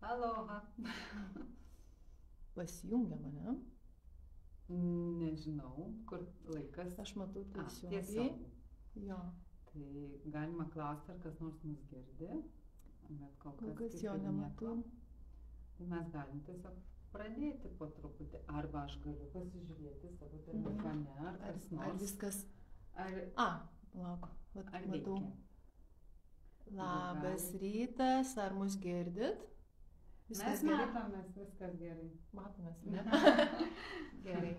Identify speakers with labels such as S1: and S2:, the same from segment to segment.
S1: Aloha.
S2: Pasijungia mane.
S1: Nežinau, kur laikas.
S2: Aš matau tiesiogiai.
S1: Tiesiog.
S2: Jo.
S1: Tai galima klausti, ar kas nors mus girdi, bet kol
S2: Kas jo
S1: kaip ir
S2: nematau.
S1: nieko. Tai mes galim tiesiog pradėti po truputį. Arba aš galiu pasižiūrėti savo telefone, ar kas nors.
S2: Ar viskas...
S1: Ar
S2: Lauk, vat
S1: ar
S2: matau.
S1: veikia?
S2: Labas rytas, ar mus girdit?
S1: Mes matomės, viskas gerai.
S2: Matomės, ne? Gerai.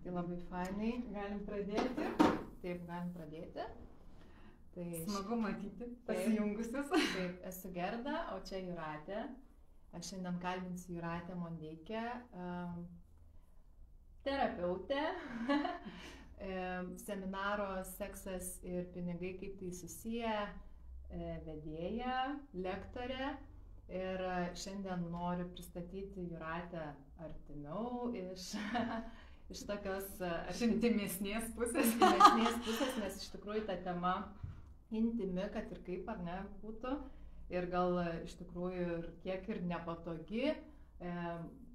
S2: Tai labai fainai.
S1: Galim pradėti.
S2: Taip, galim pradėti. Tai
S1: Smagu matyti pasijungusius.
S2: Taip, esu Gerda, o čia Jūratė. Aš šiandien kalbinsiu Jūratę Mondeikę, terapeutę, seminaro Seksas ir pinigai, kaip tai susiję, vedėja, lektorė. Ir šiandien noriu pristatyti Jūratę artimiau iš tokios
S1: Intimesnės pusės.
S2: intimesnės pusės, nes iš tikrųjų ta tema intimi, kad ir kaip ar ne būtų. Ir gal iš tikrųjų ir kiek ir nepatogi,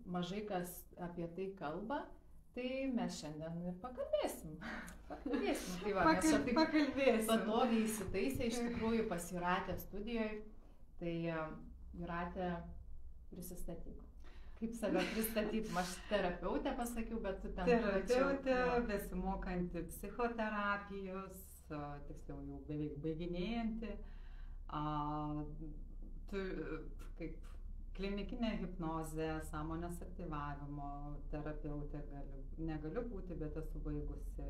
S2: mažai kas apie tai kalba. Tai mes šiandien ir pakalbėsim. Tai va, mes čia taip
S1: Pakalbėsim.
S2: patogiai įsitaisę iš tikrųjų pas Jūratę studijoje. Tai Jūratė, prisistatyk. Kaip save pristatytum? Aš terapeutė pasakiau, bet tu ten...
S1: Terapeutė,
S2: plačiau.
S1: besimokanti psichoterapijos, tiksliau jau beveik baiginėjanti, kaip klinikinė hipnozė, sąmonės aktyvavimo terapeutė negaliu būti, bet esu baigusi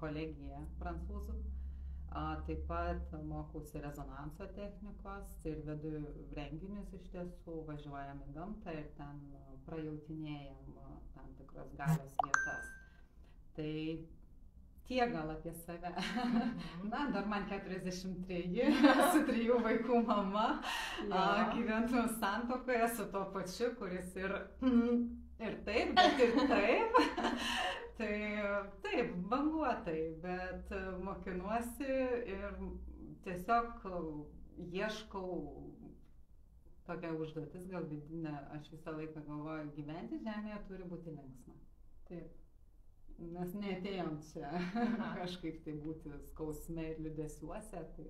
S1: kolegiją prancūzų. Taip pat mokausi rezonanso technikos ir vedu renginius iš tiesų, važiuojam į gamtą ir ten prajautinėjam tam tikras galios vietas. Tai tiek gal apie save. Na, dar man 43, su 3 vaikų mama, gyvenu santuokoje su tuo pačiu, kuris ir taip, bet ir taip. Tai taip, banguotai, bet mokinuosi ir tiesiog ieškau tokią užduotis, gal vidinę, aš visą laiką galvoju, gyventi žemėje turi būti linksma.
S2: Taip.
S1: Mes neatėjom čia kažkaip tai būti skausme ir liūdesiuose. Tai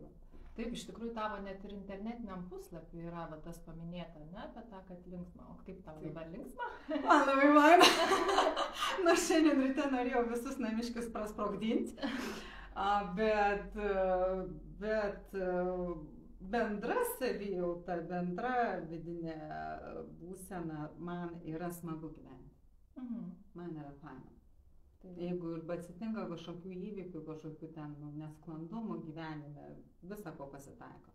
S2: Taip, iš tikrųjų tavo net ir internetiniam puslapį yra va, tas paminėta, ne, apie tą, kad linksma. O kaip tau dabar linksma?
S1: man labai faina. Nors šiandien ryte norėjau visus namiškius prasprogdinti, bet bendra savijauta, bendra vidinė būsena, man yra smagu gyventi. Man yra faina. Jeigu ir atsitinka kažkokių įvykių, kažkokių ten nesklandumų gyvenime, visa ko pasitaiko.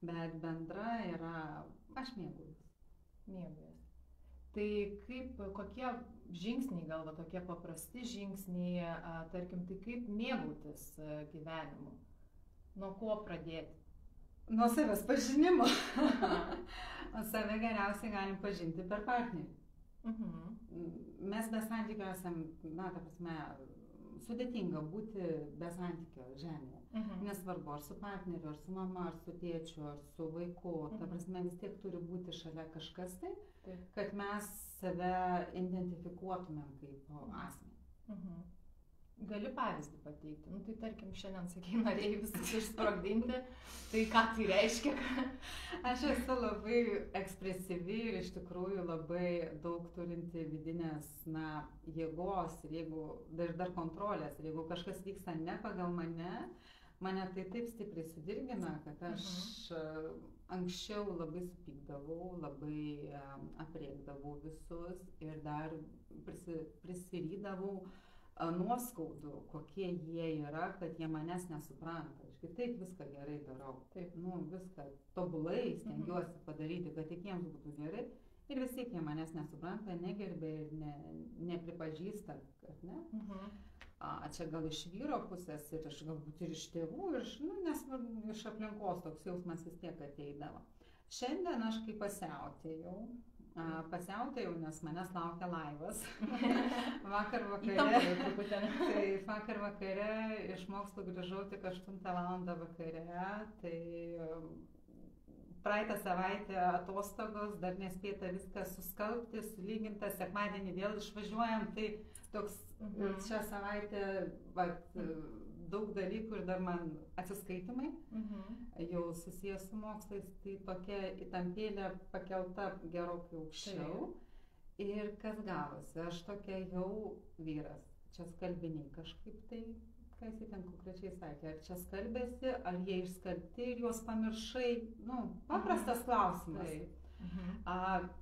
S1: Bet bendra yra, aš mėgaujuosi.
S2: Mėgaujuosi. Tai kaip, kokie žingsniai, gal va tokie paprasti žingsniai, tarkim, tai kaip mėgautis gyvenimu? Nuo ko pradėti?
S1: Nuo savęs pažinimo. O save geriausiai galim pažinti per partnerį. Mes be santykio esam, na, ta prasme, sudėtinga būti be santykio žemėje. Nesvarbu, ar su partneriu, ar su mama, ar su tėčiu, ar su vaiku. Ta prasme, vis tiek turi būti šalia kažkas tai, kad mes save identifikuotumėm kaip asmenį.
S2: Gali pavyzdį pateikti. Nu, tai tarkim, šiandien, sakai, norėjai visus išsprogdinti. Tai ką tai reiškia?
S1: Aš esu labai ekspresyvi ir iš tikrųjų labai daug turinti vidinės, na, jėgos ir jeigu dar kontrolės. Ir jeigu kažkas vyksta ne pagal mane tai taip stipriai sudirgina, kad aš anksčiau labai supykdavau, labai aprėkdavau visus ir dar prisirydavau nuoskaudų, kokie jie yra, kad jie manęs nesupranta. Aš kitaip viską gerai darau. Taip, viską tobulai stengiuosi padaryti, kad tik jiems būtų gerai. Ir vis tiek jie manęs nesupranta, negerbė ir nepripažįsta, kad ne. Čia gal iš vyro pusės ir galbūt ir iš tėvų, nesvarbu, iš aplinkos toks jausmas vis tiek ateidavo. Šiandien aš kaip pasiautėjau, nes manęs laukia laivas. Vakar vakare iš mokslo grįžau tik 8 val. Vakare, tai praeitą savaitę atostogos, dar nespėta viską suskalbti, sulyginta, sekmadienį vėl išvažiuojam, tai toks šią savaitę daug dalykų ir dar man atsiskaitimai, jau susijęs su mokslais, tai tokia įtampėlė pakelta gerokai aukščiau. Ir kas gavosi, aš tokia jau vyras, čia skalbiniai kažkaip tai, ką jis ten konkrečiai sakė, ar čia skalbėsi, ar jie išskalbti ir juos pamiršai, paprastas klausimas.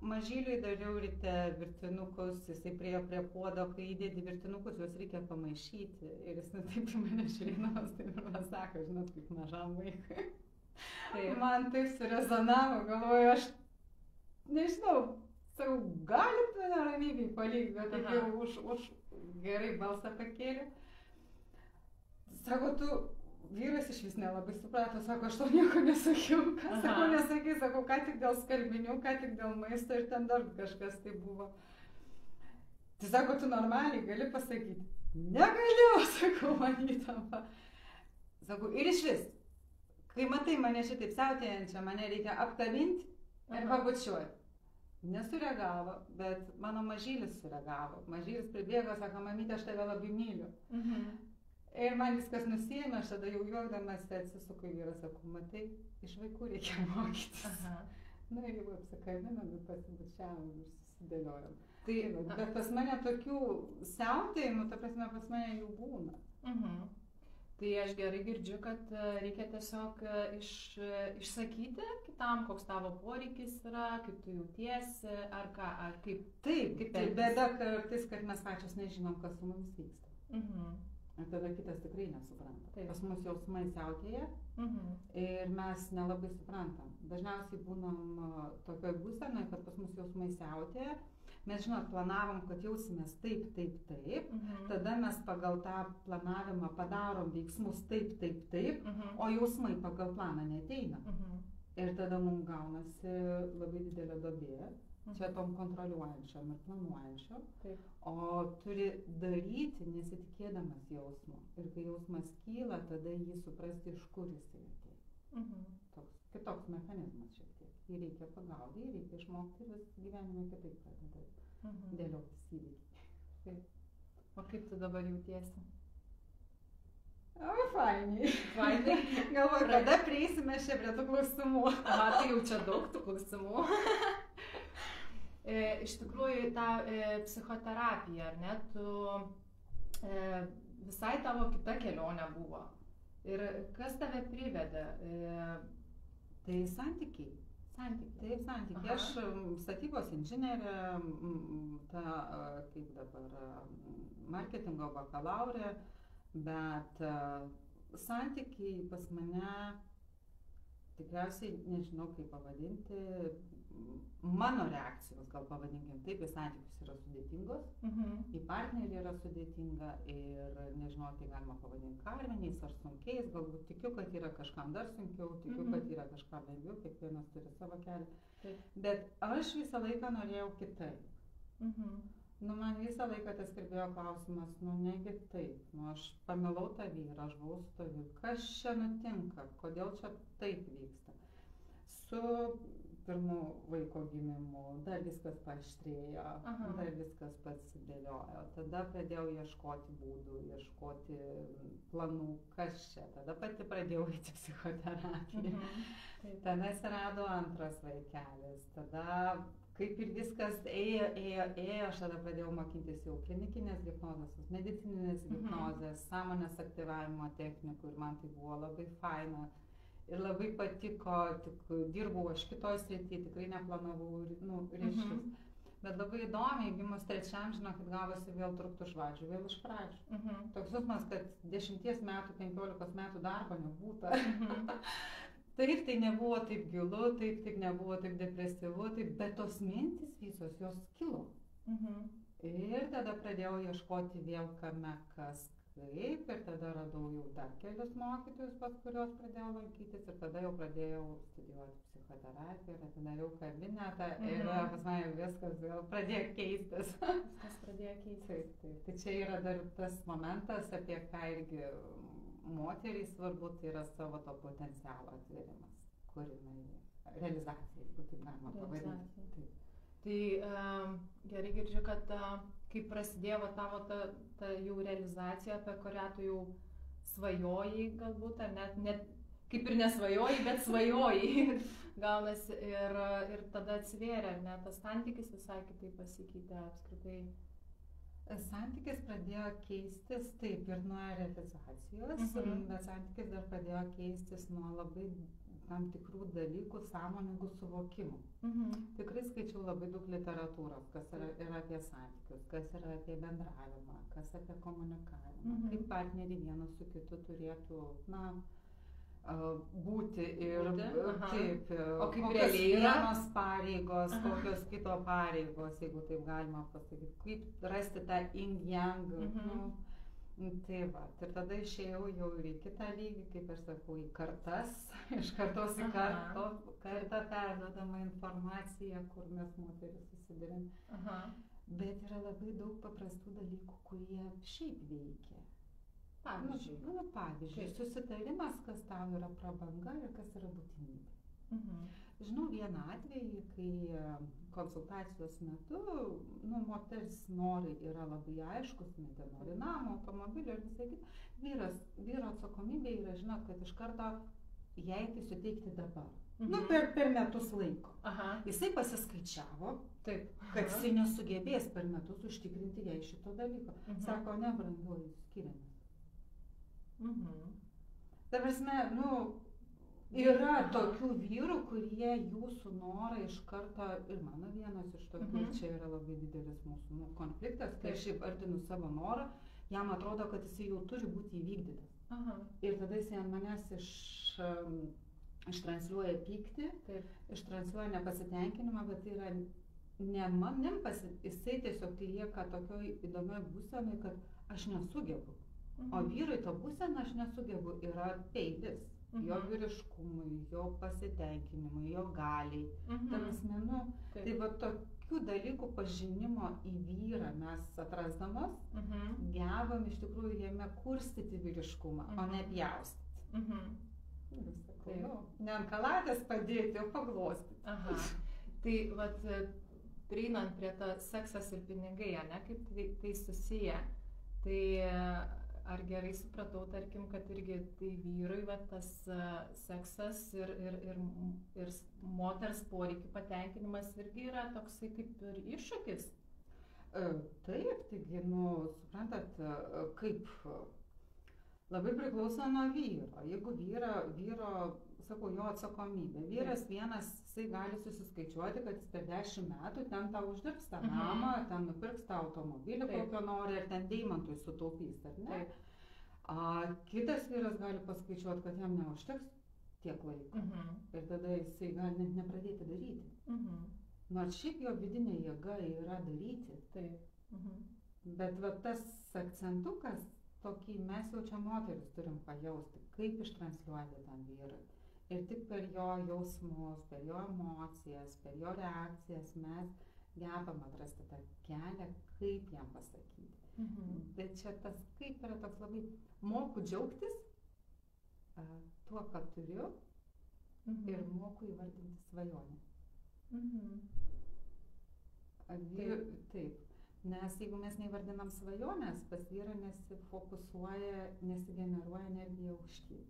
S1: Mažyliui dariau ryte virtinukus, jisai priejo prie puodo, kai įdėdi virtinukus, juos reikia pamaišyti. Ir jis taip į mane žiūrėdamas, taip ir man sako, žinot, kaip mažam vaikui. Man taip surezonavo, galvoju, aš nežinau, sakau, galit mane ramybėj palikti, bet taip jau už gerai balsą pakėlė. Sako, tu vyras iš vis nelabai suprato, sako, aš to nieko nesakiau, ką sako, nesakai, sako, ką tik dėl skalbinių, ką tik dėl maisto ir ten dar kažkas tai buvo. Tai sako, tu normaliai gali pasakyti. Negaliu, sakau, man įtampa. Sakau, ir iš vis, kai matai mane šitaip siautėjančią, mane reikia apkabinti ir pabučiuoti. Nesureagavo, bet mano mažylis sureagavo. Mažylis pribėgo, sako, mamytė, aš tave labai myliu. Ir man viskas nusėmė, aš tada jau juokdamas atsisuku į vyrą, sakau, matai, iš vaikų reikia mokytis. Na ir jau apsikabinam ir pasibučiavom ir susidėliojom. Bet pas mane tokių siautėjimų, ta prasme, pas mane jų būna.
S2: Tai aš gerai girdžiu, kad reikia tiesiog išsakyti kitam, koks tavo poreikis yra, kaip tu jautiesi, ar ką, ar kaip.
S1: Taip, bėda kartais, kad mes pačios nežinom, kas su mumis vyksta. Ir tada kitas tikrai nesupranta. Pas mus jausmai siautėja ir mes nelabai suprantam. Dažniausiai būnam tokioj būsenoj, kad pas mus jausmai siautėja. Mes, žinot, planavom, kad jausimės taip, taip, taip. Tada mes pagal tą planavimą padarom veiksmus taip, taip, taip, o jausmai pagal planą neateina. Ir tada mums gaunasi labai didelė duobė. Čia tom kontroliuojančiom ir planuojančiom, o turi daryti nesitikėdamas jausmo. Ir kai jausmas kyla, tada jį suprasti, iš kur jisai atėjo. Toks kitoks mechanizmas šiek tiek. Jį reikia pagauti, jį reikia išmokti ir vis gyvenime kitaip pradeda dėliotis įvykiai.
S2: O kaip tu dabar jautiesi?
S1: O, fainiai. Galvoju, kada prieisime čia prie tų klausimų.
S2: Tai jau čia daug tų klausimų. Iš tikrųjų, ta psichoterapija, ar ne, visai tavo kita kelionė buvo. Ir kas tave privedė?
S1: Tai santykiai. Taip, santykiai. Aš statybos inžinierė, kaip dabar, marketingo bakalaurė, bet santykiai pas mane, tikriausiai nežinau kaip pavadinti, mano reakcijos, gal pavadinkim taip, į santykius yra sudėtingos, į partnerį yra sudėtinga ir nežinau, tai galima pavadinti karminiais ar sunkiais, galbūt tikiu, kad yra kažkam dar sunkiau, tikiu, kad yra kažkam lengviau, kiekvienas turi savo kelią. Bet aš visą laiką norėjau kitaip. Man visą laiką tas kalbėjo klausimas, negi taip, aš pamilau tą vyrą, aš buvau su tavimi, kas čia nutinka, kodėl čia taip vyksta. Su pirmu vaiko gimimu, dar viskas paaštrėjo, dar viskas pasidėliojo. Tada pradėjau ieškoti būdų, ieškoti planų, kas čia. Tada pati pradėjau eiti psichoterapiją. Tada atsirado antras vaikelis. Tada kaip ir viskas ėjo, aš tada pradėjau mokintis jau klinikinės hipnozės, medicininės hipnozės, sąmonės aktyvavimo technikų ir man tai buvo labai faina. Ir labai patiko, tik dirbau aš kitoj srity, tikrai neplanavau ryškius. Bet labai įdomiai, gimus trečiam, žinokit, gavosi vėl truktų žvadžių, vėl iš pradžių. Toks jausmas, kad 10 metų, 15 metų darbo nebūta. Taip, tai nebuvo taip gilu, taip nebuvo taip depresyvu, bet tos mintis visos, jos kilo. Ir tada pradėjau ieškoti vėl kame, kas kaip, ir tada radau jau dar kelius mokytojus, pas kuriuos pradėjau lankytis, ir tada jau pradėjau studijuoti psichoterapiją, ir atidariau kabinetą, ir pas mane viskas vėl pradėjo keistis.
S2: Viskas pradėjo keistis.
S1: Taip. Tai čia yra dar tas momentas, apie ką irgi moteriai svarbu, tai yra savo to potencialo atvėrimas, kur jinai realizacija, jeigu taip galima pavadinti. Taip.
S2: Tai gerai girdžiu, kad kai prasidėjo tavo ta jau realizacija, apie kurią tu jau svajojai galbūt, ar net kaip ir nesvajojai, bet svajojai gaunasi ir tada atsivėrė, ar ne, tas santykis visai kitaip pasikeitė apskritai.
S1: Santykis pradėjo keistis, taip, ir nuo realizacijos, bet santykis dar pradėjo keistis nuo labai tam tikrų dalykų sąmoningų suvokimų. Tikrai skaičiau labai daug literatūros, kas yra apie santykius, kas yra apie bendravimą, kas apie komunikavimą, kaip partneriai vienas su kitu turėtų, būti ir taip,
S2: o kaip
S1: kokios
S2: realiai
S1: vienos pareigos, kokios kito pareigos, jeigu taip galima pasakyti, kaip rasti tą yin-yang. Tai va, ir tada išėjau jau ir į kitą lygį, kaip aš sakau, į kartas, iš kartos į kartą perduodama informacija, kur mes moteris susidurėm. Bet yra labai daug paprastų dalykų, kurie šiaip veikia. Pavyzdžiui, susitarimas, kas tau yra prabanga ir kas yra būtinybė. Žinau vieną atvejį, kai konsultacijos metu, moters norai yra labai aiškus, nori namo, automobilio ir visai kita. Vyro atsakomybė yra, žinot, kad iš karto jai tai suteikti dabar. Per metus laiko. Jisai pasiskaičiavo, kad jisai nesugebės per metus užtikrinti jai šito dalyko. Sako, ne, branguoju, skiriamės. Ta prasme, yra tokių vyrų, kurie jūsų norą iš karto, ir mano vienas iš tokių, čia yra labai didelis mūsų konfliktas, kai aš įvardinu savo norą, jam atrodo, kad jis jau turi būti įvykdytas. Ir tada jis ant manęs ištransliuoja pyktį, ištransliuoja nepasitenkinimą, bet tai yra ne manim, jisai tiesiog lieka tokioj įdomioj būsenai, kad aš nesugebu. O vyrui to būseną aš nesugebu yra peilis. Jo vyriškumui, jo pasitenkinimui, jo galiai. Tai va tokių dalykų pažinimo į vyrą mes atrasdamos, gebam iš tikrųjų jame kurstyti vyriškumą, o ne pjaustyti. Ne ant kaladės padėti, o paglostyti.
S2: Tai vat, prieinant prie to seksas ir pinigai, ne, kaip tai susiję, tai ar gerai supratau, tarkim, kad irgi tai vyrui tas seksas ir moters poreikių patenkinimas irgi yra toksai kaip ir iššūkis?
S1: Taip, taigi, suprantat, kaip labai priklauso nuo vyro. Jeigu vyro, sakau, jo atsakomybė. Vyras vienas, jisai gali susiskaičiuoti, kad jis per 10 metų ten tau uždirbs tą namą, ten nupirks tą automobilį, kokio nori, ir ten deimantui sutaupys, ar ne? Kitas vyras gali paskaičiuoti, kad jam neužteks tiek laiko. Ir tada jisai gali net nepradėti daryti. Nors šiaip jo vidinė jėga yra daryti. Bet va tas akcentukas, tokį mes jau čia moteris turim pajausti, kaip ištransliuoti tam vyrui. Ir tik per jo jausmus, per jo emocijas, per jo reakcijas mes gebam atrasti tą kelią, kaip jam pasakyti. Bet čia tas kaip yra toks labai moku džiaugtis tuo, ką turiu, ir moku įvardinti svajonę. Taip. Nes jeigu mes neįvardinam svajonės, pas vyrą nesifokusuoja, nesigeneruoja energija aukštyn.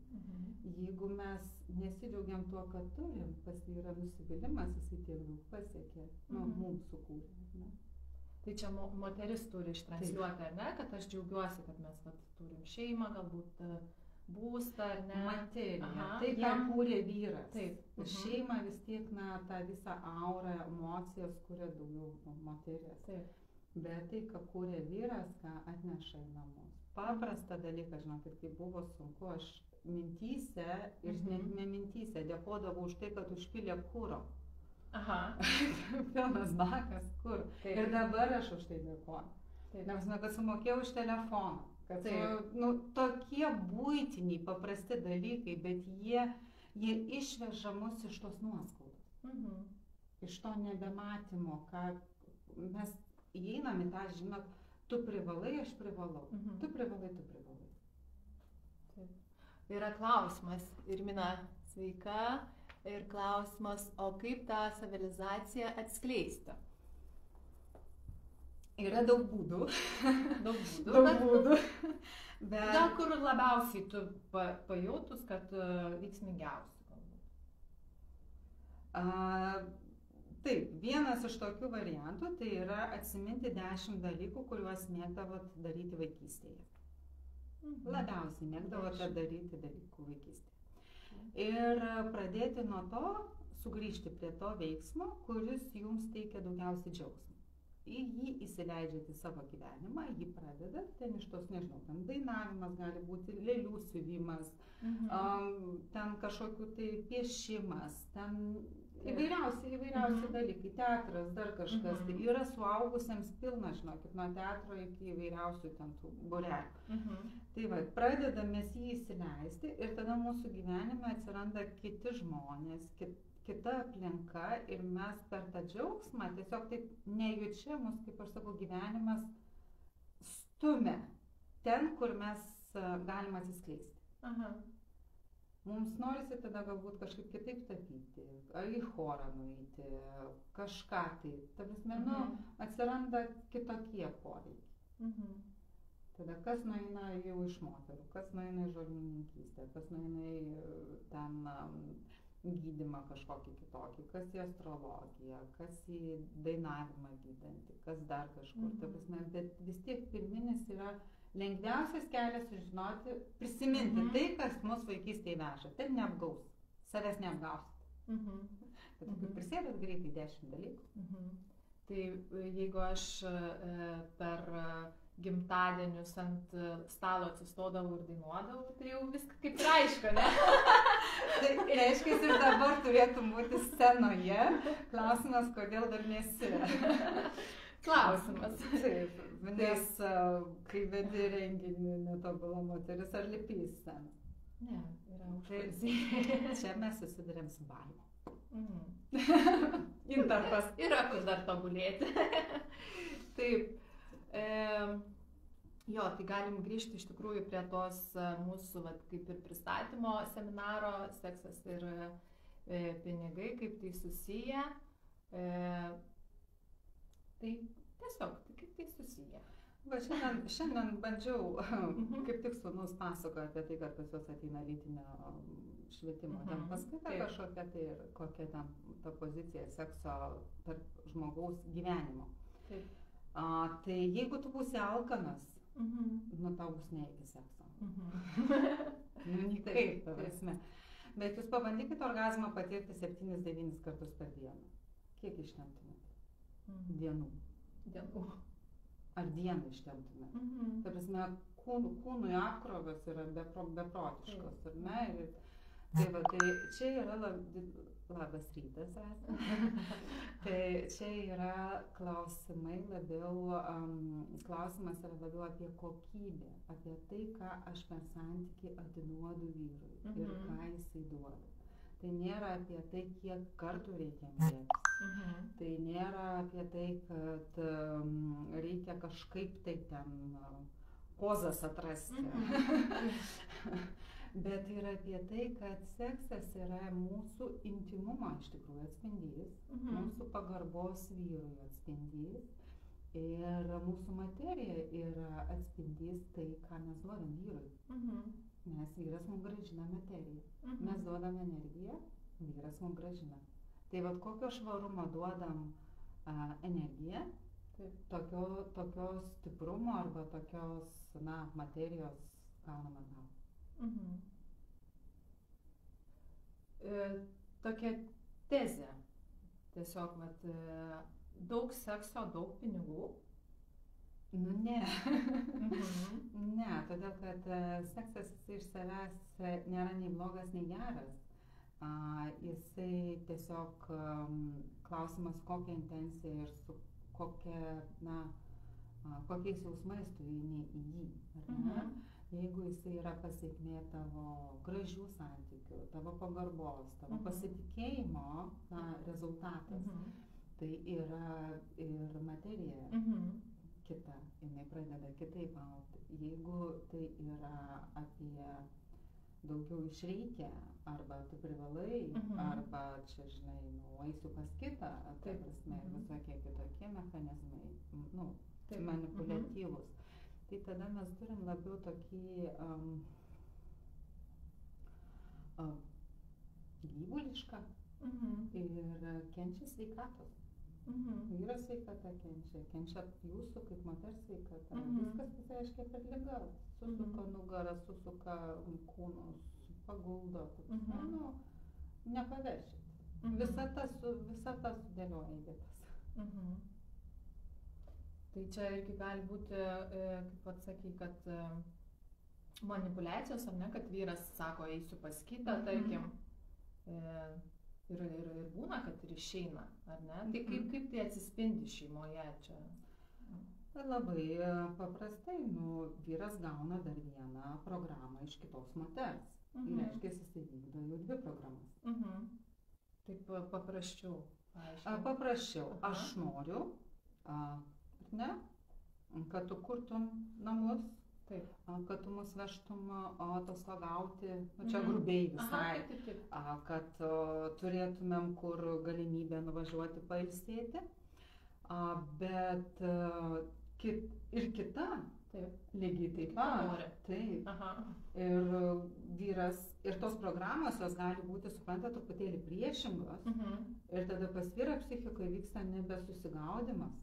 S1: Jeigu mes nesidžiaugiam tuo, ką turim, pas vyrą nusivylimas, jisai tiek daug pasiekė, mums sukūrė.
S2: Tai čia moteris turi ištransliuoti, ar ne, kad aš džiaugiuosi, kad mes turim šeimą, galbūt būstą, ar ne?
S1: Materija. Tai, ką kūrė vyras. Šeima vis tiek, tą visą aurą, emocijas kūrė daugiau moteris. Bet tai, ką kūrė vyras, ką atneša į namus. Paprastą dalyką, žinokit, kai buvo sunku, aš mintyse ir net ne mintyse dėkodavau už tai, kad užpylė kuro. Pilnas bakas kur. Ir dabar aš už tai dėkoju. Nes, kad sumokėjau už telefoną. Tokie buitiniai, paprasti dalykai, bet jie išveža mus iš tos nuoskaudos. Iš to nebematymo, ką mes įeinam į tą, žinot, tu privalai, aš privalau. Tu privalai, tu privalai.
S2: Yra klausimas. Irmina, sveika. Ir klausimas, o kaip tą savirealizaciją atskleisti?
S1: Yra daug būdų.
S2: Daug būdų.
S1: Bet...
S2: Gal kur labiausiai tu pajautus, kad veiksmingiausi galbūt?
S1: Taip, vienas iš tokių variantų tai yra atsiminti 10 dalykų, kuriuos mėgdavot daryti vaikystėje. Labiausiai mėgdavote daryti dalykų vaikystėje. Ir pradėti nuo to, sugrįžti prie to veiksmo, kuris jums teikia daugiausiai džiaugsmo. Į jį įsileidžiate savo gyvenimą, jį pradedat, ten iš tos, nežinau, ten dainavimas gali būti, lėlių siuvimas, ten kažkokių tai piešimas, ten įvairiausi dalykai, teatras, dar kažkas. Tai yra suaugusiems pilna, žinokit, nuo teatro iki įvairiausių ten tų būrelių. Tai va, pradedam mes jį įsileisti ir tada mūsų gyvenime atsiranda kiti žmonės, kita aplinka ir mes per tą džiaugsmą tiesiog taip nejučia mus, kaip aš sakau, gyvenimas stumia ten, kur mes galim atsiskleisti. Mums norisi tada galbūt kažkaip kitaip tapyti, ar į chorą nueiti, kažką tai. Ta prasme, atsiranda kitokie poreikiai. Tada kas nueina jau iš moterų, kas nueina į žolininkystę, kas nueina į ten gydymą kažkokį kitokį, kas į astrologiją, kas į dainavimą gydantį, kas dar kažkur. Ta prasme, bet vis tiek pirminis yra lengviausias kelias sužinoti, prisiminti tai, kas mus vaikystėje veža. Taip neapgaus, savęs neapgausit. Bet kaip prisėdat greitai 10 dalykų.
S2: Tai jeigu aš per gimtadienius ant stalo atsistodavau ir dainuodavau, tai jau viską kaip ir aišku, ne?
S1: Tai reiškia, ir dabar turėtum būti scenoje. Klausimas, kodėl dar nesi?
S2: Klausimas.
S1: Taip, nes kai vedi renginį Netobula moteris, ar lipi į sceną?
S2: Ne, yra užkuliai.
S1: Čia mes susidurėm su baime.
S2: Intarpas. Yra kur dar tobulėti. Taip. Jo, tai galim grįžti iš tikrųjų prie tos mūsų, kaip ir pristatymo seminaro, seksas ir pinigai, kaip tai susiję. Tai tiesiog, kaip tai susiję.
S1: Va, šiandien bandžiau, kaip tik sūnus pasakojo apie tai, kad pas juos ateina lytinio švietimo. Ten paskaita kažkokia tai ir kokia ten ta pozicija sekso tarp žmogaus gyvenimo.
S2: Taip.
S1: Tai jeigu tu būsi alkanas, tau bus ne iki sekso. Taip, prasme. Bet jūs pabandykite orgazmą patirti 7-9 kartus per dieną. Kiek ištemptumėt? Dienų. Ar dieną ištemptumėt? Tai prasme, kūnui apkrovas yra beprotiškos, ar ne? Tai va, tai čia yra labas rytas, tai čia yra klausimas yra labiau apie kokybę, apie tai, ką aš per santykį atiduodu vyrui ir ką jisai duoda. Tai nėra apie tai, kiek kartų reikia mėgti. Tai nėra apie tai, kad reikia kažkaip tai ten pozas atrasti. Bet yra apie tai, kad seksas yra mūsų intimumo iš tikrųjų atspindys, mūsų pagarbos vyrui atspindys ir mūsų materija yra atspindys tai, ką mes duodam vyrui. Nes vyras mums grąžina materiją. Mes duodam energiją, vyras mums grąžina. Tai vat kokio švarumo duodam energiją, tokio stiprumo arba tokios materijos gaunam atgal.
S2: Tokia tezė. Tiesiog, daug sekso, daug pinigų.
S1: Ne. Ne, todėl kad seksas iš savęs nėra nei blogas, nei geras. Jisai tiesiog klausimas, kokią intenciją ir su kokiais jausmais tu įeini į jį. Jeigu jisai yra pasiekmė tavo gražių santykių, tavo pagarbos, tavo pasitikėjimo rezultatas, tai yra ir materija kita, jinai pradeda kitaip augti. Jeigu tai yra apie daugiau išreikia, arba tu privalai, arba čia, žinai, nu, eisiu pas kitą, ta prasme, ir visokie kitokie mechanizmai, nu, manipuliatyvus. Tai tada mes turim labiau tokį gyvulišką ir kenčia sveikatos. Vyro sveikata kenčia jūsų kaip moters sveikata. Viskas pasireiškia per ligas. Susuka nugarą, susuka kūnus, paguldo. Nu, nepavešit. Visa ta sudėlioja į vietas.
S2: Tai čia irgi gali būti, kaip pats sakai, kad manipuliacijos, ar ne, kad vyras sako, eisiu pas kitą, tarkim. Ir būna, kad ir išeina, ar ne? Tai kaip tai atsispindi šeimoje čia?
S1: Labai paprastai, nu, vyras gauna dar vieną programą iš kitos moters. Ir reiškia, jis įvykdo jau 2 programas.
S2: Taip paprasčiau.
S1: Paprasčiau. Aš noriu, ne, kad tu kurtum namus, kad tu mus vežtum atostogauti, čia grubiai visai, kad turėtumėm kur galimybę nuvažiuoti pailsėti, bet ir kita lygiai taip pat. Ir vyras, ir tos programos, jos gali būti, supranta, truputėlį priešingos, ir tada pas vyrą psichikoje vyksta nebesusigaudimas,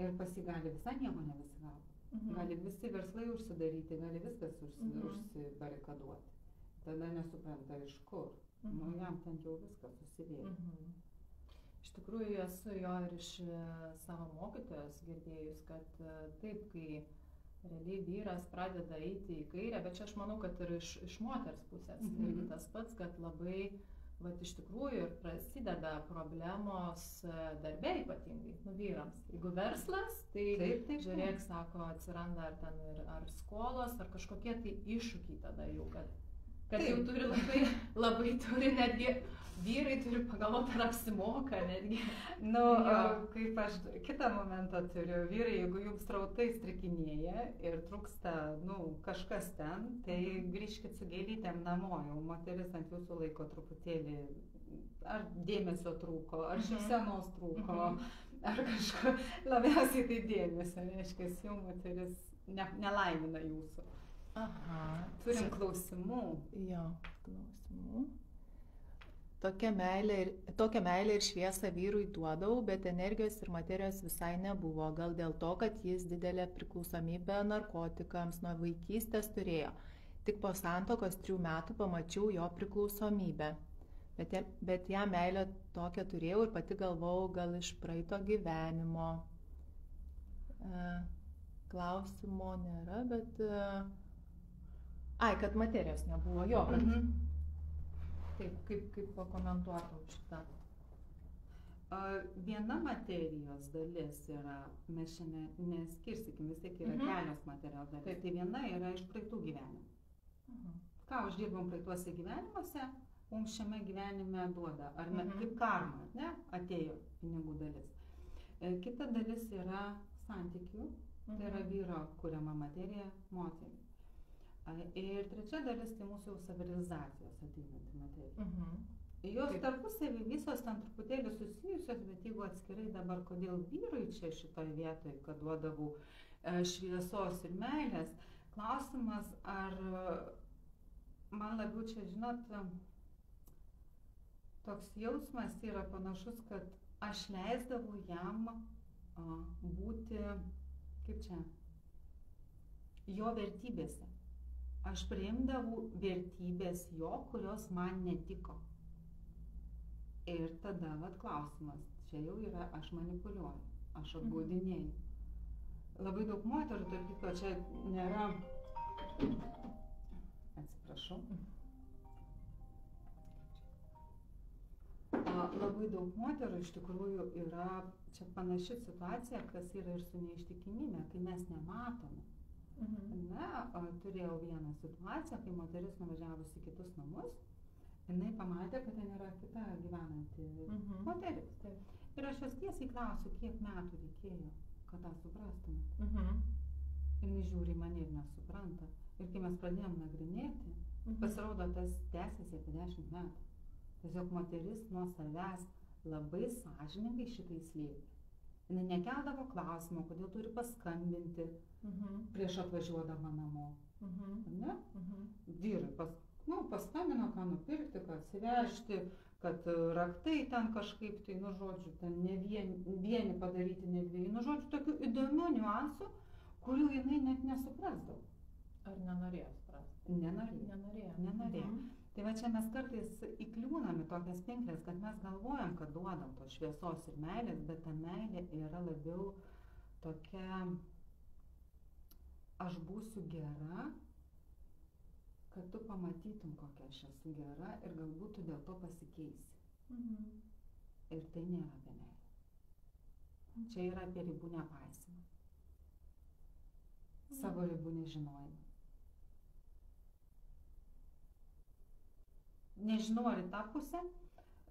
S1: ir pas jį gali visai nieko nebesigauti. Gali visi verslai užsidaryti, gali viskas užsibarikaduoti. Tada nesupranta iš kur. Nu, jam ten jau viskas susivėja.
S2: Iš tikrųjų, esu jo ir iš savo mokytojos girdėjus, kad taip, kai realiai vyras pradeda eiti į kairę, bet čia aš manau, kad ir iš moters pusės. Irgi tas pats, kad labai vat iš tikrųjų ir prasideda problemos darbe ypatingai, nu vyrams. Jeigu verslas, tai žiūrėk, sako, atsiranda ar skolos, ar kažkokie tai iššūkiai tada jau, kad jau turi labai turi netgi, vyrai turi pagalvoti, ar apsimoka netgi.
S1: Nu, kaip aš kitą momentą turiu, vyrai, jeigu jums srautai strikinėja ir trūksta, nu, kažkas ten, tai grįžkit su gėlytėm namo, jau moteris ant jūsų laiko truputėlį, ar dėmesio trūko, ar šypsenos trūko, ar kažko, labiausiai tai dėmesio, reiškia, jau moteris nelaimina jūsų. Turim klausimų.
S2: Jo, klausimų. Tokią meilę ir šviesą vyrui duodavau, bet energijos ir materijos visai nebuvo. Gal dėl to, kad jis didelę priklausomybę narkotikams nuo vaikystės turėjo. Tik po santuokos 3 metų pamačiau jo priklausomybę. Bet ją meilę tokią turėjau ir pati galvojau, gal iš praeito gyvenimo. Klausimo nėra, bet... kad materijos nebuvo jo. Taip, kaip pakomentuotum šitą?
S1: Viena materijos dalis yra, mes šiandien neskirstykim, vis tiek yra kelios materijos dalis. Tai viena yra iš praeitų gyvenimų. Ką uždirbom praeituose gyvenimuose, mums šiame gyvenime duoda. Ar kaip karma, ne? Atėjo pinigų dalis. Kita dalis yra santykių, tai yra vyro kuriama materija moteriai. Ir trečia dalis tai mūsų jau savirealizacijos ateinanti materija. Jos tarpusavy visos ten truputėlį susijusios, bet jeigu atskirai dabar, kodėl vyrui čia šitoj vietoj, kad duodavau šviesos ir meilės, klausimas, ar man labiau čia, žinot, toks jausmas yra panašus, kad aš leisdavau jam būti, kaip čia, jo vertybėse. Aš priimdavau vertybės jo, kurios man netiko. Ir tada, vat, klausimas, čia jau yra, aš manipuliuoju, aš apgaudinėju. Labai daug moterų, tarp kitko, čia nėra, atsiprašau, labai daug moterų iš tikrųjų yra, čia panaši situacija, kas yra ir su neištikimybė, kai mes nematome. Turėjau vieną situaciją, kai moteris nuvažiavus į kitus namus, jinai pamatė, kad ten yra kita gyvenanti moteris. Ir aš jos tiesiai klausiu, kiek metų reikėjo, kad tą suprastumėt. Ir jinai žiūri į mane ir nesupranta. Ir kai mes pradėjom nagrinėti, Pasirodo, tas tęsiasi apie 10 metų. Tiesiog moteris nuo savęs labai sąžiningai šitai slėpė. Jis nekeldavo klausimo, kodėl turi paskambinti prieš atvažiuodama namo. Ne? Vyrai paskambino, ką nupirkti, ką atsivežti, kad raktai ten kažkaip, tai, nu, žodžiu, ten ne vieni padaryti, ne dviejų, nu, žodžiu, tokių įdomių niuansų, kurių jinai net nesuprasdavo.
S2: Ar nenorėjo suprasti?
S1: Nenorėjo. Tai va čia mes kartais įkliūnam į tokias pinkles, kad mes galvojam, kad duodam tos šviesos ir meilės, bet ta meilė yra labiau tokia, aš būsiu gera, kad tu pamatytum, kokia aš esu gera ir galbūt tu dėl to pasikeisi. Ir tai nėra apie meilę. Čia yra apie ribų nepaisimą. Savo ribų nežinojimą. Nežinau, ar į tą pusę.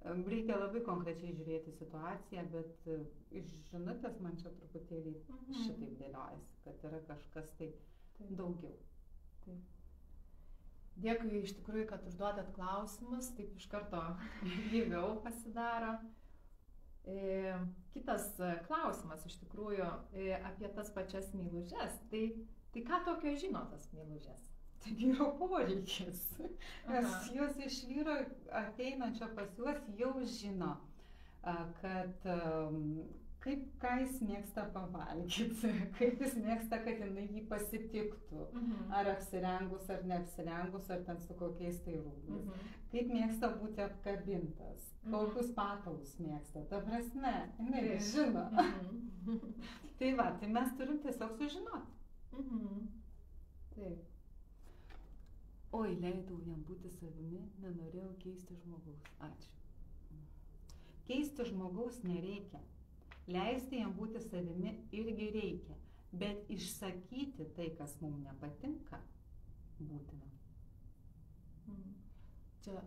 S1: Reikia labai konkrečiai žiūrėti situaciją, bet iš žinutės man čia truputėlį šitaip dėliojasi, kad yra kažkas tai daugiau.
S2: Dėkui iš tikrųjų, kad užduodat klausimus, taip iš karto gyviau pasidaro. Kitas klausimas iš tikrųjų apie tas pačias meilužes. Tai ką tokio žino tas meilužes?
S1: Tai vyro poreikis. Nes jos iš vyro ateinančio pas juos jau žino, kad ką jis mėgsta pavalgyti, kaip jis mėgsta, kad jinai jį pasitiktų, ar apsirengus, ar neapsirengus, ar ten su kokiais tai rūbais, kaip mėgsta būti apkabintas, kokius patalus mėgsta, ta prasme, jinai žino. Tai va, tai mes turim tiesiog sužinoti.
S2: Taip.
S1: Oi, leidau jam būti savimi, nenorėjau keisti žmogaus. Ačiū. Keisti žmogaus nereikia. Leisti jam būti savimi irgi reikia. Bet išsakyti tai, kas mums nepatinka, būtina.
S2: Čia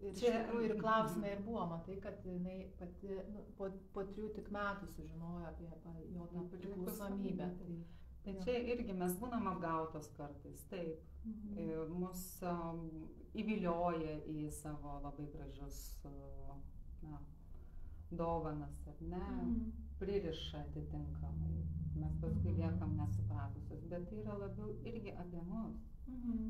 S2: iš tikrųjų ir klausimai ir buvo, matai, kad jinai pati po 3 tik metų sužinojo apie jo tą priklausomybę.
S1: Tai čia irgi mes būnam apgautos kartais, taip. Mus įvilioja į savo labai gražius dovanas, ar ne, pririša atitinkamai. Mes paskui liekam nesupratusios, bet tai yra labiau irgi apie mus.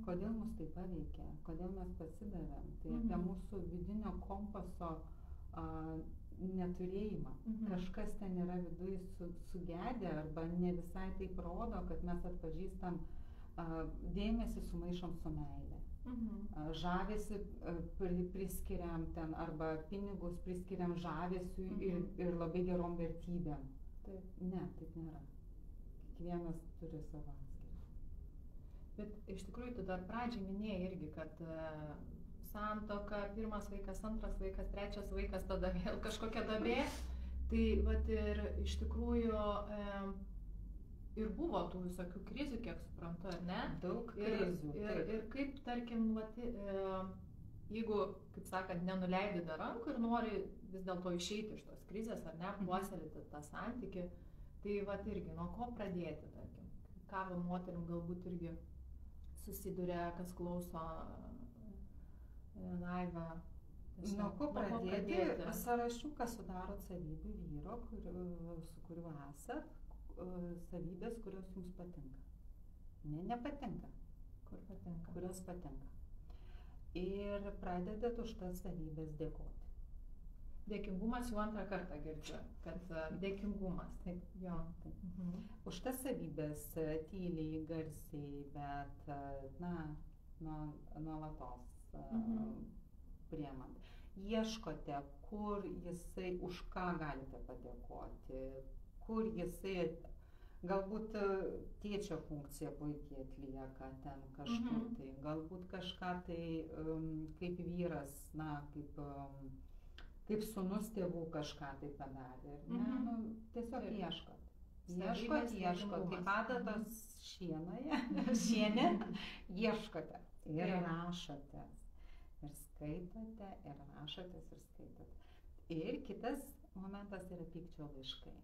S1: Kodėl mus tai paveikia, kodėl mes pasidavėm. Tai apie mūsų vidinio kompaso neturėjimą. Kažkas ten yra viduj sugedę arba ne visai taip rodo, kad mes atpažįstam dėmesį sumaišom su meile. Žavesį priskiriam ten arba pinigus priskiriam žavesiui ir labai gerom vertybėm. Ne, taip nėra. Kiekvienas turi savo atskirą.
S2: Bet iš tikrųjų tu dar pradžiai minėjai irgi, kad santuoka, pirmas vaikas, antras vaikas, trečias vaikas, tada vėl kažkokia duobė. Tai vat ir iš tikrųjų ir buvo tų visokių krizių, kiek suprantu, ar ne?
S1: Daug krizių.
S2: Ir kaip, tarkim, vat, jeigu, kaip sakant, nenuleidi dar rankų ir nori vis dėlto išeiti iš tos krizės, ar ne, puoselėti tą santykį, tai vat irgi, nuo ko pradėti, tarkim? Ką moterim galbūt irgi susiduria, kas klauso laivą.
S1: Nuo ko pradėti? Sąrašiuką sudarot savybių vyro, su kuriuo esat, savybės, kurios jums patinka. Nepatinka.
S2: Kur patinka?
S1: Kurios patinka. Ir pradedat už tas savybės dėkoti.
S2: Dėkingumas jau antrą kartą girdžiu, kad dėkingumas, taip, jo.
S1: Už tas savybės tyliai, garsiai, bet, nuolatos priemant. Ieškote, kur jisai, už ką galite padėkoti, kur jisai, galbūt tėčio funkciją puikiai atlieka ten kažkur tai, galbūt kažką tai kaip vyras, kaip sūnus tėvų kažką tai padarė. Tiesiog ieškot. Ieškot, kaip adatos šienė, ieškote ir rašote. Ir skaitote, ir rašotės, ir skaitote. Ir kitas momentas yra pykčio laiškai.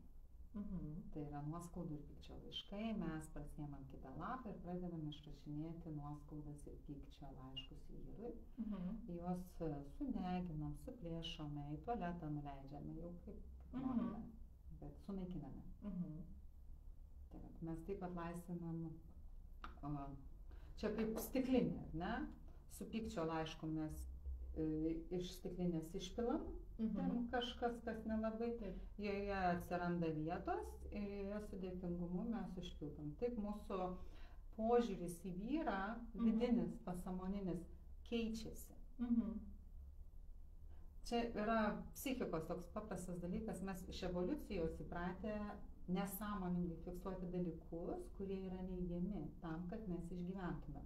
S1: Tai yra nuoskaudų ir pykčio laiškai, mes pasiemam kitą lapą ir pradedam išrašinėti nuoskaudas ir pykčio laiškus vyrui. Juos sudeginam, suplėšome, į tualetą nuleidžiame, jau kaip norime, bet sunaikiname. Tai mes taip atlaisvinam, čia kaip stiklinė, ar ne? Su pykčio laišku mes iš stiklinės išpilam, ten kažkas, kas nelabai, joje atsiranda vietos ir joje sudėtingumu mes užpildom. Taip mūsų požiūris į vyrą, vidinis, pasąmoninis, keičiasi. Čia yra psichikos toks paprastas dalykas, mes iš evoliucijos įpratę nesąmoningai fiksuoti dalykus, kurie yra neigiami tam, kad mes išgyventume.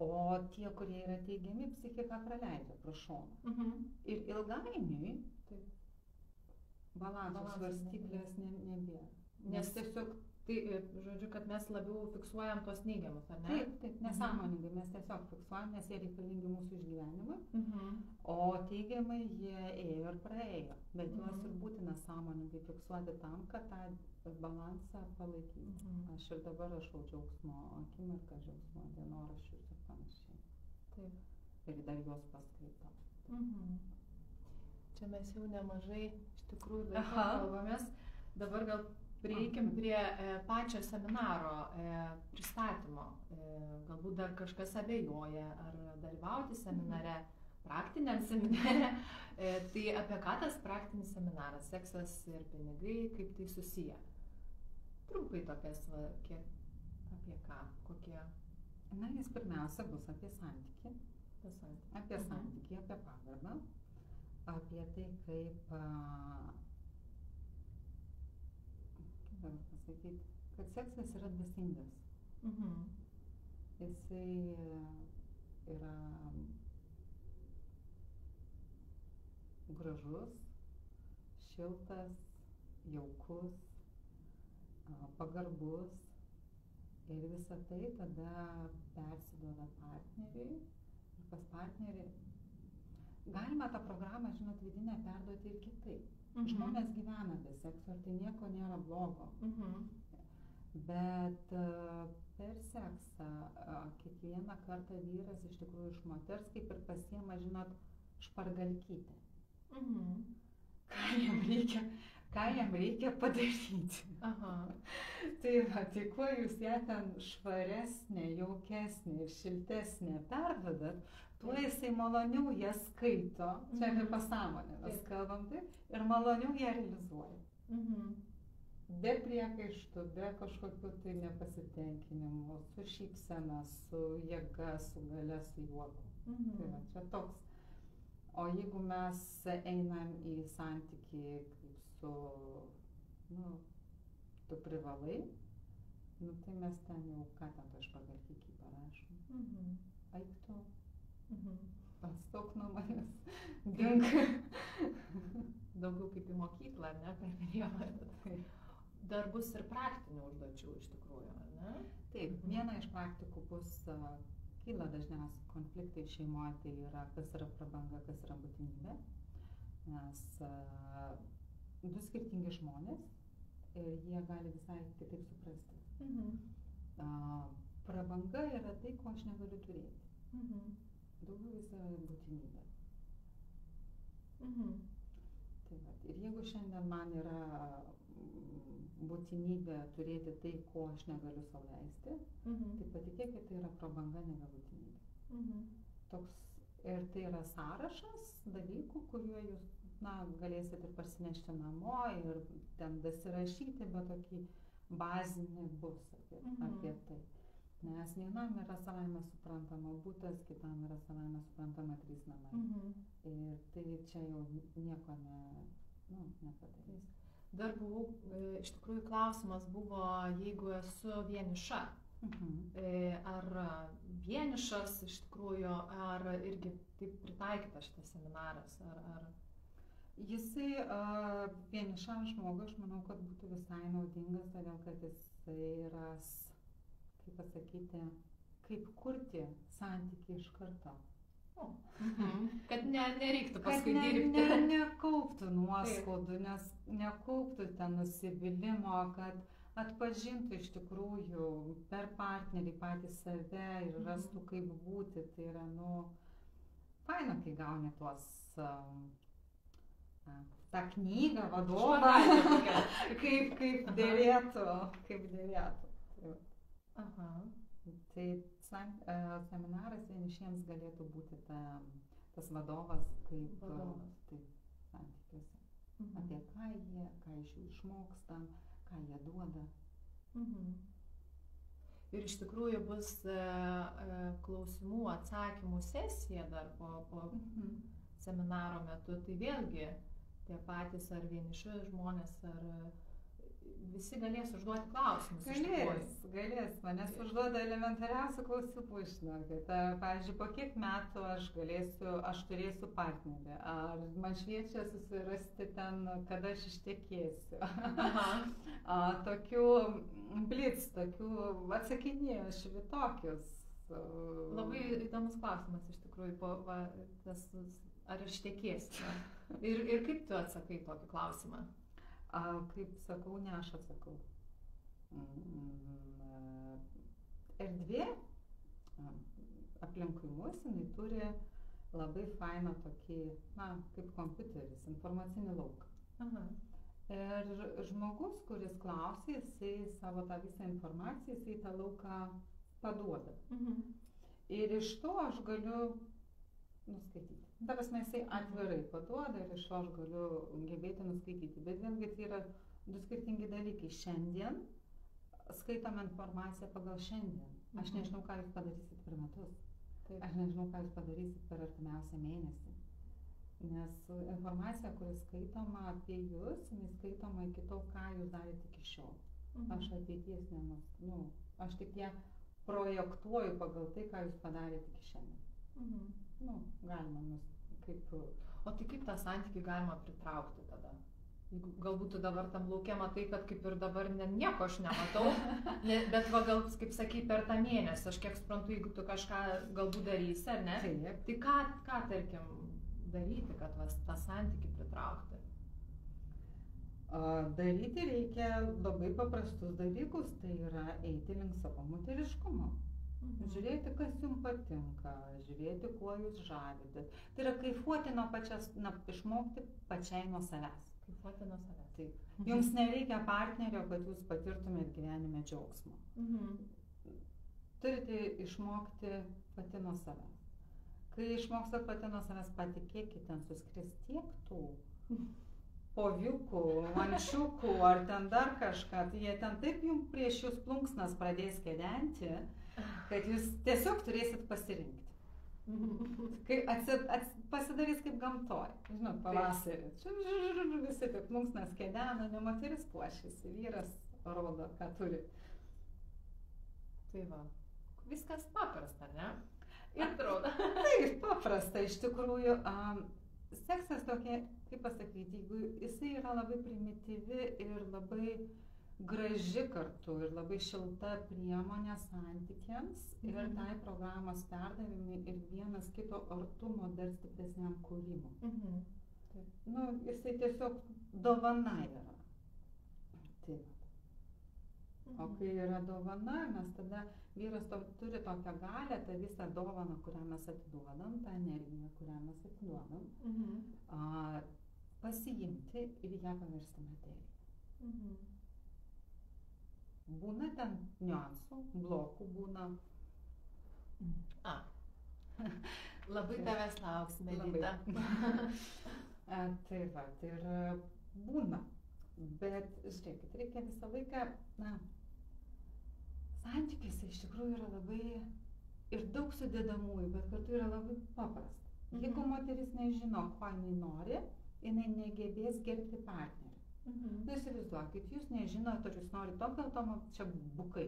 S1: O tie, kurie yra teigiami, psichika praleidžia pro šoną. Ir ilgainiui balanso svarstyklės nebėra.
S2: Nes tiesiog, tai, žodžiu, kad mes labiau fiksuojam tos neigiamus, ar ne?
S1: Taip, nesąmoningai mes tiesiog fiksuojam, nes jie reikalingi mūsų išgyvenimui, o teigiamai jie ėjo ir praėjo. Bet juos ir būtina sąmoningai fiksuoti tam, kad tą balansą palaikyti. Aš ir dabar rašau džiaugsmo akimirką, džiaugsmo dienoraščius ir panašiai.
S2: Taip.
S1: Ir dar juos paskaitau.
S2: Čia mes jau nemažai iš tikrųjų laiko kalbamės. Dabar gal prieikim prie pačio seminaro pristatymo. Galbūt dar kažkas abejoja, ar dalyvauti seminare, praktiniam seminare. Tai apie ką tas praktinis seminaras, seksas ir pinigai, kaip tai susiję? Trumpai tokias, kiek, apie ką, kokie?
S1: Na, jis pirmiausia bus apie santykį. Apie santykį, apie pagarbą, apie tai, kaip pasakyti, kad seksas yra dvasingas. Jisai yra gražus, šiltas, jaukus, pagarbus ir visa tai tada persiduoda partneriui ir pas partnerį. Galima tą programą, žinot, vidinę perduoti ir kitaip. Žmonės gyvena be sekso ir tai nieko nėra blogo. Bet per seksą kiekvieną kartą vyras iš tikrųjų iš moters kaip ir pasiema, žinot, špargalkytę. Ką jam reikia padaryti. Tai va, tai kuo jūs ją ten švaresnė, jaukesnė ir šiltesnė perduodat, tuo jisai maloniau ją skaito, čia apie pasąmonę mes kalbam taip, ir maloniau ją realizuoja. Be priekaištų, be kažkokių tai nepasitenkinimų, su šypsena, su jėga, su galia, su juoku. Tai va, čia toks. O jeigu mes einam į santykį kaip su, tu privalai, tai mes ten jau, ką ten to špagalkykiai parašom. Eik tu, pastok nuo manęs, dink.
S2: Daugiau kaip į mokyklą, ar ne, per periodą. Dar bus ir praktinių užduočių iš tikrųjų, ar ne?
S1: Taip, viena iš praktikų bus, kyla dažniausiai konfliktai šeimoje, tai yra, kas yra prabanga, kas yra būtinybė. Nes du skirtingi žmonės ir jie gali visai kitaip suprasti. Prabanga yra tai, ko aš negaliu turėti. Daugiau vis yra būtinybė. Tai va, ir jeigu šiandien man yra būtinybė turėti tai, ko aš negaliu sau leisti, tai patikėkit, tai yra prabanga, nebe būtinybė. Toks, ir tai yra sąrašas dalykų, kuriuo jūs galėsit ir parsinešti namo ir ten dasirašyti, bet tokį bazinį bus apie tai. Nes vienam yra savaime suprantama būtas, kitam yra savaime suprantama 3 namai. Ir tai čia jau nieko nepadarys.
S2: Dar buvau, iš tikrųjų klausimas buvo, jeigu esu vieniša. Ar vienišas iš tikrųjų, ar irgi taip pritaikytas šitas seminaras?
S1: Jisai vienišam žmogui, aš manau, kad būtų visai naudingas, todėl kad jisai ras, kaip pasakyti, kaip kurti santykį iš karto.
S2: Kad nereiktų paskui dirbti.
S1: Nekauptų nuoskaudų, nes nekauptų ten nusivylimą, kad atpažintų iš tikrųjų per partnerį patį save ir rastų kaip būti. Tai yra, faina, kai gauni tuos tą knygą, vadovą, kaip dėrėtų.
S2: Aha.
S1: Tai seminaras vienišiems galėtų būti tas vadovas, kaip santykiuose. Apie ką iš jų išmoksta, ką jie duoda.
S2: Ir iš tikrųjų bus klausimų atsakymų sesija dar po seminaro metu. Tai vėlgi tie patys ar vieniši žmonės, ar visi galės užduoti klausimus.
S1: Galės. Manęs užduoda elementariausių klausimų, žinokit. Pavyzdžiui, po kiek metų aš turėsiu partnerį, ar man šviečia susirasti ten, kada aš ištekėsiu. Tokių atsakinėjau aš tokius.
S2: Labai įdomus klausimas iš tikrųjų, ar ištekėsi. Ir kaip tu atsakai tokį klausimą?
S1: Kaip sakau, ne aš atsakau. Erdvė aplinkui mus, jinai turi labai fainą tokį, kaip kompiuteris, informacinį lauką. Ir žmogus, kuris klausia, jisai savo tą visą informaciją, jisai tą lauką paduoda. Ir iš to aš galiu nuskaityti. Ta prasme, jisai atvirai paduoda ir iš to aš galiu gebėti nuskaityti. Bet vėlgi tai yra du skirtingi dalykai. Šiandien skaitome informaciją pagal šiandien. Aš nežinau, ką jūs padarysit per metus. Aš nežinau, ką jūs padarysit per artimiausią mėnesį. Nes informacija, kuri skaitoma apie jūs, jinai skaitoma iki to, ką jūs darėte iki šiol. Aš ateities aš tik ją projektuoju pagal tai, ką jūs padarėte iki šiandien. Galima, kaip...
S2: O tai kaip tą santykį galima pritraukti tada? Galbūt tu dabar tam lauke matai, kad kaip ir dabar nieko aš nematau, bet gal, kaip sakai, per tą mėnesį, aš kiek suprantu, jeigu tu kažką galbūt darysi, ar ne? Tai ką tarkim, daryti, kad tą santykį pritraukti?
S1: Daryti reikia labai paprastus dalykus, tai yra eiti link savo moteriškumo. Žiūrėti, kas jums patinka, žiūrėti, kuo jūs žavite. Tai yra kaifuoti išmokti pačiai nuo savęs.
S2: Kaifuoti nuo savęs.
S1: Taip. Jums nereikia partnerio, kad jūs patirtumėt gyvenime džiaugsmo. Turite išmokti pati nuo savęs. Kai išmokstat pati nuo savęs, patikėkit, ten suskris tiek tų poviukų, mančiukų ar ten dar kažką, tai jie ten taip jums prieš jūs plunksnas pradės kedenti, kad jūs tiesiog turėsit pasirinkti. Kai pasidarys kaip gamtoj, žinot, pavasarį. Visi taip plunksnas kedena, ne moteris puošiasi, vyras rodo, ką turi.
S2: Tai va, viskas paprasta, ne?
S1: Atrodo. Taip, paprasta, iš tikrųjų. Seksas tokia, kaip pasakyti, jeigu jisai yra labai primityvi ir labai graži kartu ir labai šilta priemonė santykiams ir tai programos perdavimui ir vienas kito artumo dar stipresniam kūrimui. Jisai tiesiog dovana yra. Taip. O kai yra dovana, mes tada, vyras turi tokią galią, tą visą dovaną, kurią mes atiduodam, tą energiją, kurią mes atiduodam, pasiimti ir ją paversti materiją. Būna ten niuansų, blokų būna.
S2: Labai tavęs lauksime, Edita.
S1: Tai va, tai ir būna. Bet, žiūrėkit, reikia visą laiką, santykiuose iš tikrųjų yra labai ir daug sudedamųjų, bet kartu yra labai paprasta. Jeigu moteris nežino, ko jinai nori, jinai negebės gerbti partnerį. Įsivaizduokit, jūs nežinot, ar jūs norite tokio automobilio, čia bukai,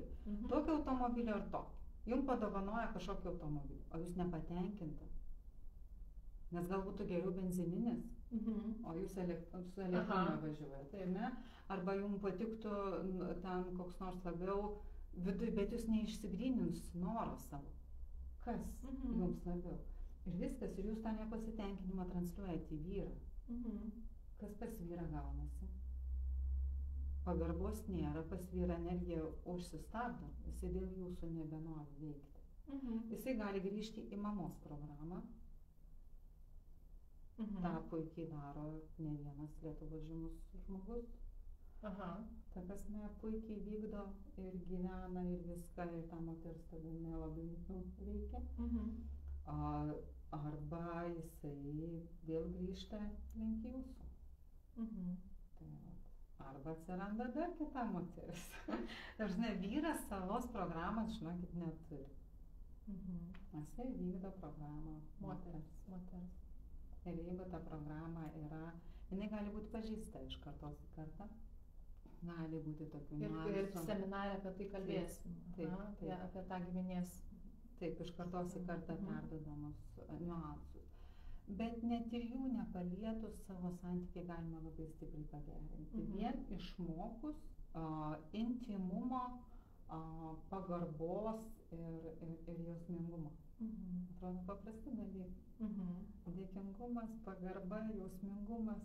S1: tokio automobilio ar tokio. Jums padovanoja kažkokį automobilį, o jūs nepatenkinta. Nes gal būtų geriau benzininis, o jūs su elektriniu važiuojate, ne? Arba jums patiktų ten koks nors labiau viduj, bet jūs neišsigrynins noro savo. Kas jums labiau? Ir viskas, ir jūs tą nepasitenkinimą transliuojate į vyrą. Kas pas vyrą gaunasi? Pagarbos nėra, pas vyrą energija užsistabdo, jisai dėl jūsų nebenori veikti. Jisai gali grįžti į mamos programą. Ta puikiai daro ne vienas Lietuvos žymus žmogus. Ta prasme, puikiai vykdo ir gyvena ir viską, ir ta moters tada nelabai veikia. Arba jisai vėl grįžta link jūsų. Arba atsiranda dar kita moteris. Dažnai vyras savos programos, žinokit, neturi. Jisai vykdo programą moters. Ir jeigu ta programa yra, jinai gali būti pažįsta iš kartos į kartą. Gali būti tokių niuansų.
S2: Ir seminare apie tai kalbėsim. Apie tą giminės.
S1: Taip, iš kartos į kartą perduodamus niuansus. Bet net ir jų nepalietus savo santykį galima labai stipriai pagerinti. Vien išmokus intymumo, pagarbos ir jausmingumo. Atrodo paprasti dalykai. Dėkingumas, pagarba, jausmingumas.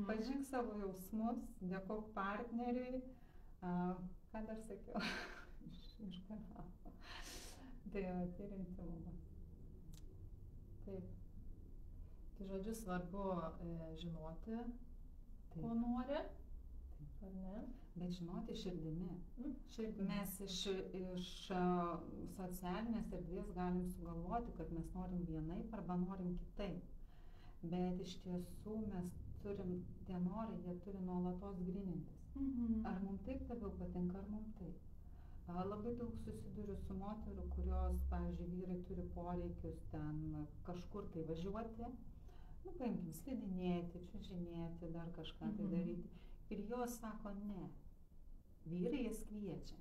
S1: Pažink savo jausmus, dėkok partneriui. Ką dar sakiau? Iš kanalo. Tai ir intymumas. Taip.
S2: Tai žodžiu, svarbu žinoti, ko nori, ar ne?
S1: Bet žinoti širdimi. Mes iš socialinės erdvės galim sugalvoti, kad mes norim vienaip arba norim kitaip. Bet iš tiesų mes turim, tie norai, jie turi nuolatos grynintis. Ar mums taip labiau patinka, ar mums taip. Labai daug susiduriu su moterų, kurios, pavyzdžiui, vyrai turi poreikius ten kažkur tai važiuoti, paimkim, slidinėti, čiuožinėti, dar kažką tai daryti. Ir jos sako ne. Vyrai jas kviečia.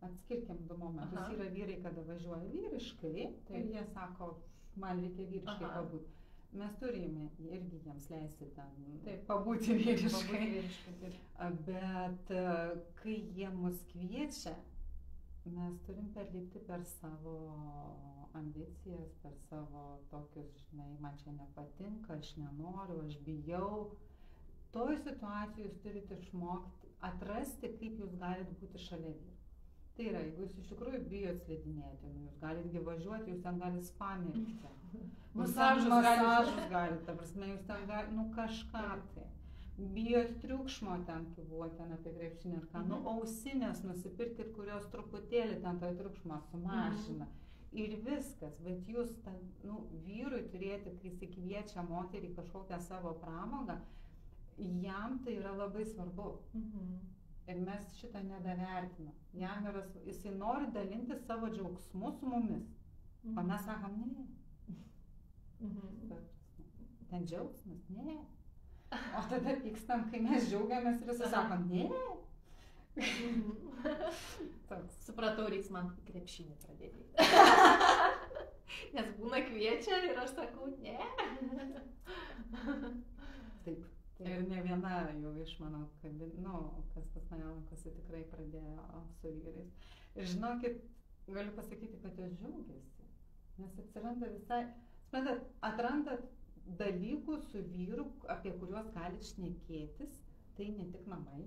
S1: Atskirkim du momentus. Yra vyrai, kada važiuoja vyriškai, ir jie sako, man reikia vyriškai pabūti. Mes turime irgi jiems leisti ten pabūti vyriškai. Bet kai jie mus kviečia, mes turim perlipti per savo ambicijas, per savo tokius, žinai, man čia nepatinka, aš nenoriu, aš bijau. Toj situacijoj jūs turite išmokti, atrasti, kaip jūs galite būti šalia vyrų. Tai yra, jeigu jūs iš tikrųjų bijot slidinėti, jūs galite važiuoti, jūs ten galite spa mėgti. Masažus galite, ta prasme, jūs ten galite, kažką tai. Bijot triukšmo ten, kai buvo ten apie krepšinį ir ką, ausinės nusipirkit, kurios truputėlį ten tą triukšmą sumažina. Ir viskas, bet jūs ten, vyrui turėti, kai jis kviečia moterį kažkokią savo pramogą, jam tai yra labai svarbu. Ir mes šitą nedavertinam. Jam yra, jisai nori dalinti savo džiaugsmu su mumis. O mes sakom, ne. Ten džiaugsmas, ne. O tada pykstam, kai mes džiaugiamės ir jisai sako, ne.
S2: Supratau, reiks man krepšinį pradėti. Nes būna kviečia ir aš sakau, ne.
S1: Taip. Ir ne viena jau iš mano kas pas mane lankosi, tikrai pradėjo su vyrais. Ir žinokit, galiu pasakyti, kad jos džiaugiasi. Nes atsiranda visai, atrandat dalykų su vyru, apie kuriuos galit šnekėtis. Tai ne tik namai,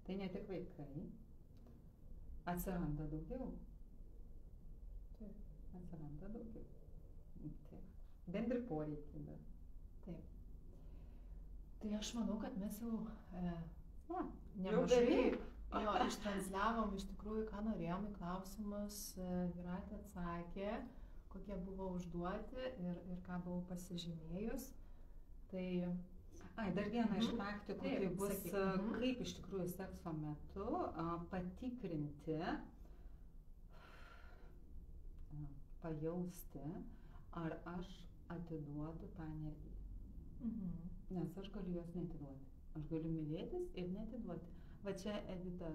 S1: tai ne tik vaikai. Atsiranda daugiau. Taip, atsiranda daugiau. Taip. Bendri poreikiai dar. Taip.
S2: Tai aš manau, kad mes jau nemažai ištransliavom iš tikrųjų, ką norėjom į klausimus. Jūratė atsakė, kokie buvo užduoti ir ką buvau pasižymėjus. Tai...
S1: Dar viena iš praktikų, tai bus, kaip iš tikrųjų sekso metu patikrinti, pajausti, ar aš atiduodu tą energiją. Nes aš galiu jos neatiduoti. Aš galiu mylėtis ir neatiduoti. Va čia, Edita,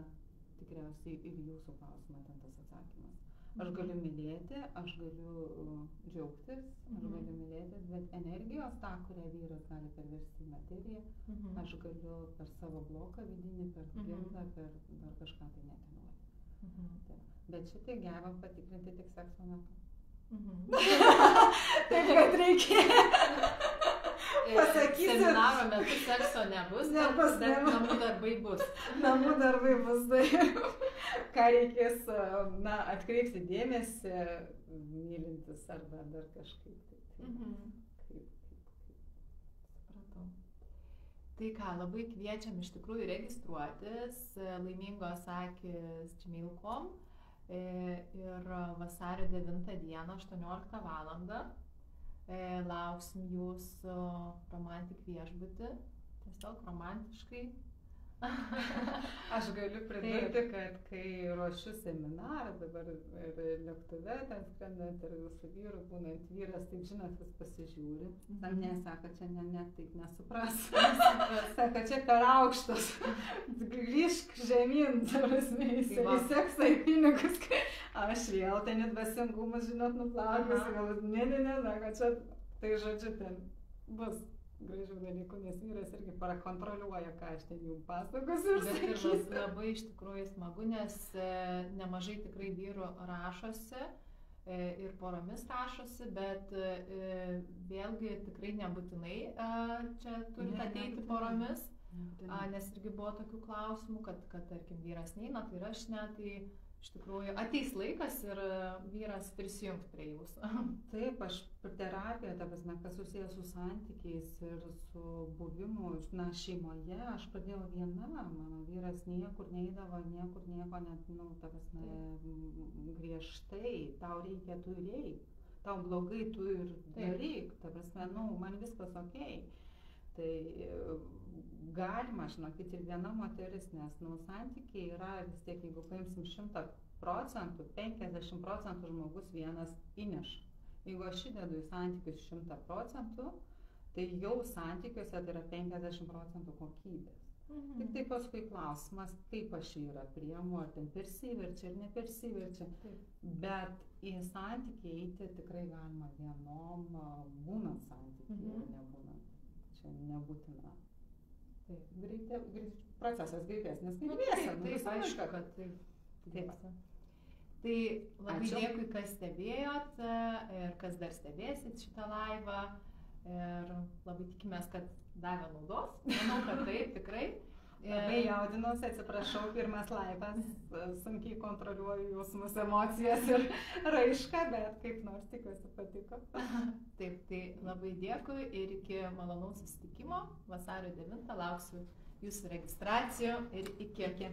S1: tikriausiai ir jūsų klausimą ten tas atsakymas. Aš galiu mylėti, aš galiu džiaugtis, aš galiu mylėtis, bet energijos tą, kurią vyras gali perversti į materiją, aš galiu per savo bloką vidinį, per gimdą, per kažką tai neatiduoti. Bet šitai gebam patikrinti tik sekso metu. Taip, kad reikia. Pasakysiu.
S2: Seminaro metu sekso nebus, bet namų darbai bus.
S1: Namų darbai bus, tai ką reikės, atkreipti dėmesį, mylintis arba dar kažkaip.
S2: Supratau. Tai ką, labai kviečiam iš tikrųjų registruotis Laimingos akys gmail.com ir vasario 9 dieną 18 valandą lauksim jūsų romantik viešbutį, tiesiog romantiškai.
S1: Aš galiu pridurti, kad kai ruošiu seminarą, dabar ir lėktuve ten skrendant ir su vyru, būnant vyras, taip žinot, vis pasižiūri. Ne, sako, čia net taip nesupras. Sako, čia per aukštas. Grįžk žemyn, į seksą, į pinigus. Aš vėl ten į dvasingumus, žinot, nuplaukus. Ne, sako, čia, tai žodžiu, ten bus gražių dalykų, nes vyras irgi parakontroliuoja, ką aš ten jums pasakosiu.
S2: Bet ir labai iš tikrųjų smagu, nes nemažai tikrai vyrų rašosi ir poromis rašosi, bet vėlgi tikrai nebūtinai čia turite ateiti poromis, nes irgi buvo tokių klausimų, kad tarkim vyras neina, tai ir aš ne, tai iš tikrųjų ateis laikas ir vyras prisijungs prie jūsų.
S1: Taip, aš terapija, ta prasme, kas susijęs su santykiais ir su buvimu šeimoje, aš pradėjau viena, mano vyras niekur neidavo, niekur nieko net, ta prasme, griežtai, tau reikia, tu ir eik, tau blogai, tu ir daryk, ta prasme, man viskas okei. Tai galima, žinokit, ir viena moteris, nes santykiai yra vis tiek, jeigu paimsim 100%, 50% žmogus vienas įneša. Jeigu aš įdedu į santykius 100%, tai jau santykiuose tai yra 50% kokybės. Tik tai paskui klausimas, kaip aš vyrą priimu, ar ten persiverčia ar nepersiverčia. Bet į santykį eiti tikrai galima vienom, būnant santykiai, nebūnant. Čia nebūtina. Taip, procesas greitesnis, kaip vėsia.
S2: Taip, aišku, kad taip. Tai labai dėkui, kas stebėjot ir kas dar stebėsit šitą laivą. Ir labai tikimės, kad davė naudos. Manau, kad taip, tikrai.
S1: Labai jaudinuosi, atsiprašau, pirmas laivas, sunkiai kontroliuoju jausmus, emocijas ir raišką, bet kaip nors tikiuosi patiko.
S2: Taip, tai labai dėkui ir iki malonaus susitikimo vasario 9 lauksiu jūsų registracijų ir iki.